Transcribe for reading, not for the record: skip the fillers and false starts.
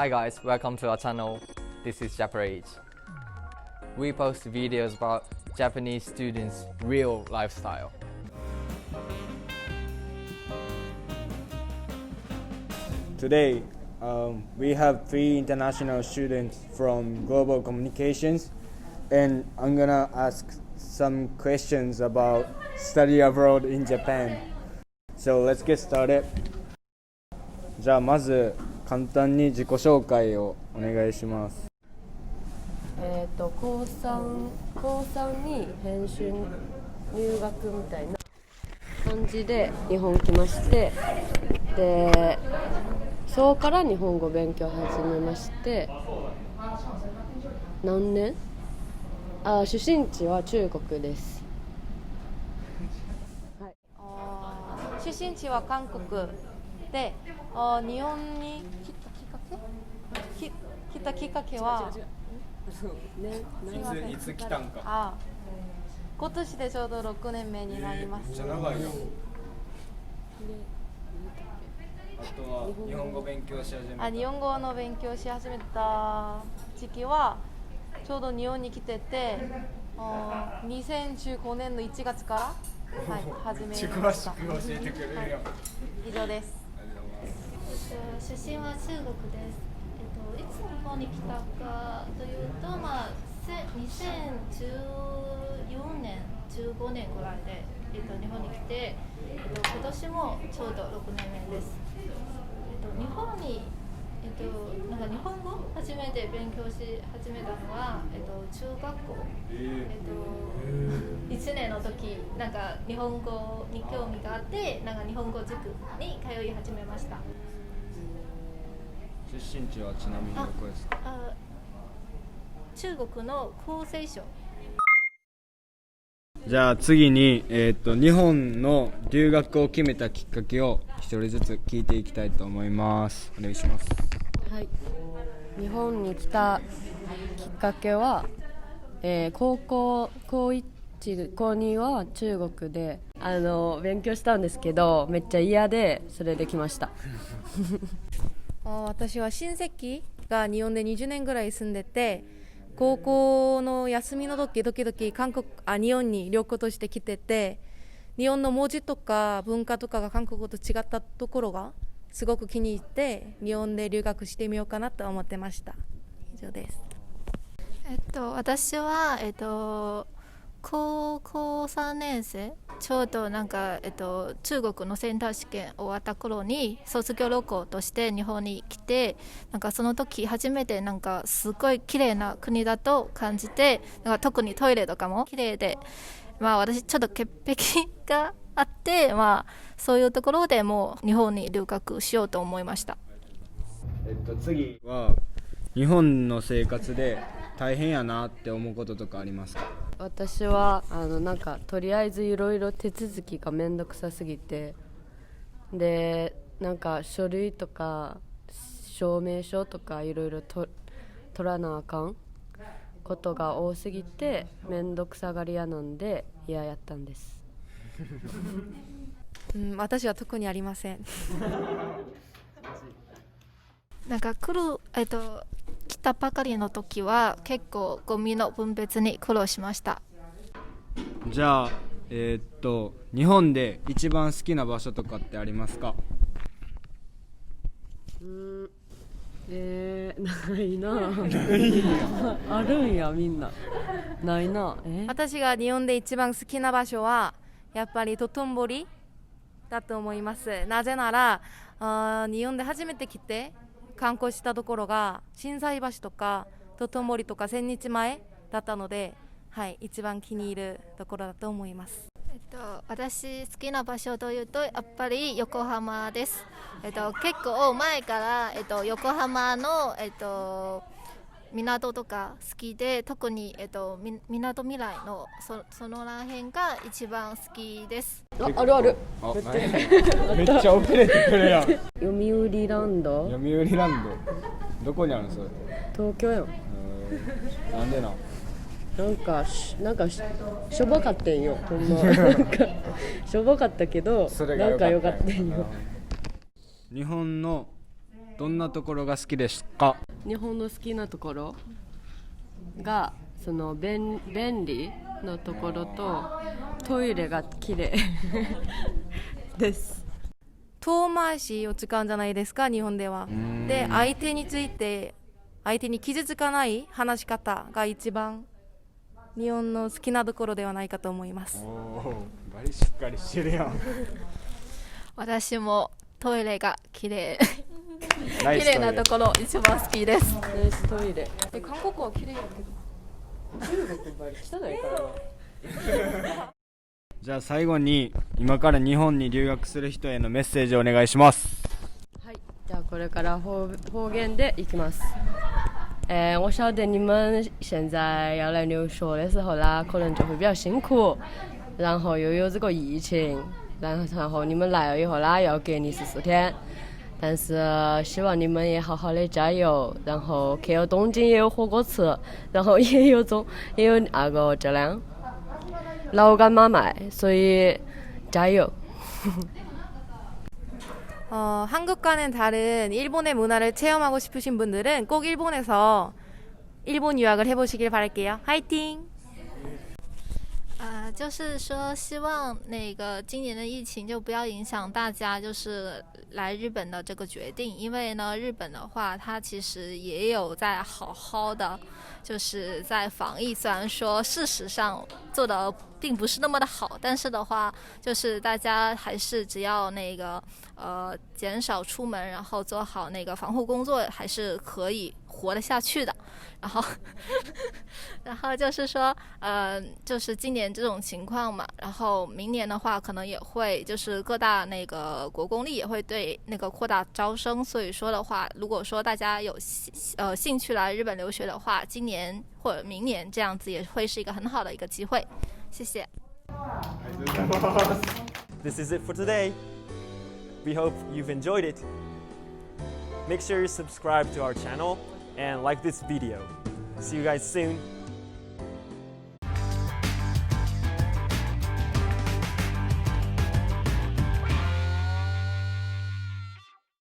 Hi guys, welcome to our channel. This is Japarage. We post videos about Japanese students' real lifestyle. Today, we have 3 international students from Global Communications, and I'm gonna ask some questions about study abroad in Japan. So let's get started. じゃあまず簡単に自己紹介をお願いします。高3に編集入学みたいな感じで日本来まして、でそこから日本語勉強始めまして、何年？出身地は中国です。はい、出身地は韓国で、日本に来たきっかけはいつ来たんか。今年でちょうど6年目になります。めっちゃ長いよ。あとは日本語勉強し始めた。日本語の勉強し始めた時期はちょうど日本に来てて、2015年の1月から、始めました。詳しく教えてくれるよ。以上です。出身は中国です。いつ日本に来たかというと、2014年、15年ぐらいで、日本に来て、今年もちょうど6年目です。日本に、なんか日本語初めて勉強し始めたのは、中学校、1年の時、なんか日本語に興味があって、なんか日本語塾に通い始めました。出身地はちなみにどこですか？中国の江西省。じゃあ次に、日本の留学を決めたきっかけを一人ずつ聞いていきたいと思います。お願いします。はい、日本に来たきっかけは、高1、高2は中国で勉強したんですけど、めっちゃ嫌でそれで来ました。私は親戚が日本で20年ぐらい住んでて、高校の休みの時々日本に旅行として来てて、日本の文字とか文化とかが韓国と違ったところがすごく気に入って日本で留学してみようかなと思ってました。以上です。私は、高校3年生、ちょうどなんか、中国のセンター試験終わった頃に卒業旅行として日本に来て、なんかその時初めてなんかすごい綺麗な国だと感じて、なんか特にトイレとかも綺麗で、私ちょっと潔癖があって、そういうところでもう日本に留学しようと思いました。次は日本の生活で大変やなって思うこととかありますか？私はなんかとりあえずいろいろ手続きがめんどくさすぎて、でなんか書類とか証明書とかいろいろ取らなあかんことが多すぎてめんどくさがり屋なんで嫌やったんです。私は特にありません。なんか来たばかりの時は結構ゴミの分別に苦労しました。じゃあ、日本で一番好きな場所とかってありますか？ないな。あるんやみんな。ないな。私が日本で一番好きな場所はやっぱり道頓堀だと思います。なぜなら日本で初めて来て観光したところが心斎橋とか道頓堀とか千日前だったので、一番気に入るところだと思います。私好きな場所というとやっぱり横浜です。結構前から、横浜の、港とか好きで、特に、みなとみらいのそのらへんが一番好きです。ある。めっちゃ遅れてくるやん。読売ランド。どこにあるのそれ？東京よ。なんでな？なんかしょぼかったんよ。ほんまなんかしょぼかったけどなんか良かったんよ。日本のどんなところが好きですか？日本の好きなところがその便利のところとトイレがきれいです。遠回しを使うんじゃないですか、日本では。で、相手について相手に傷つかない話し方が一番日本の好きなところではないかと思います。バリしっかりしてるやん。私もトイレがきれいナイストイレ綺麗なところ一番好きです。ナイストイレ。韓国はきれいだけど中国バリ汚いからな。じゃあ最後に今から日本に留学する人へのメッセージをお願いします。はい、じゃあこれから方言でいきます。我晓得你们现在要来留学的时候啦，可能就会比较辛苦，然后又有这个疫情，然后你们来了以后啦，要隔离14天。但是希望你们也好好的加油，然后去了东京也有火锅吃，然后也有那个这样老干妈卖，所以加油。 한국과는 다른 일본의 문화를 체험하고 싶으신 분들은 꼭 일본에서 일본 유학을 해보시길 바랄게요. 화이팅! 就是说希望那个今年的疫情就不要影响大家就是来日本的这个决定，因为呢日本的话它其实也有在好好的就是在防疫，虽然说事实上做的并不是那么的好，但是的话就是大家还是只要那个减少出门，然后做好那个防护工作，还是可以活得下去的。然后就是说就是今年这种情况嘛，然后明年的话可能也会就是各大那个国公立也会对那个扩大招生，所以说的话如果说大家有兴趣来日本留学的话，今年或者明年这样子也会是一个很好的一个机会。谢谢。 This is it for today. We hope you've enjoyed it. Make sure you subscribe to our channel and like this video. See you guys soon.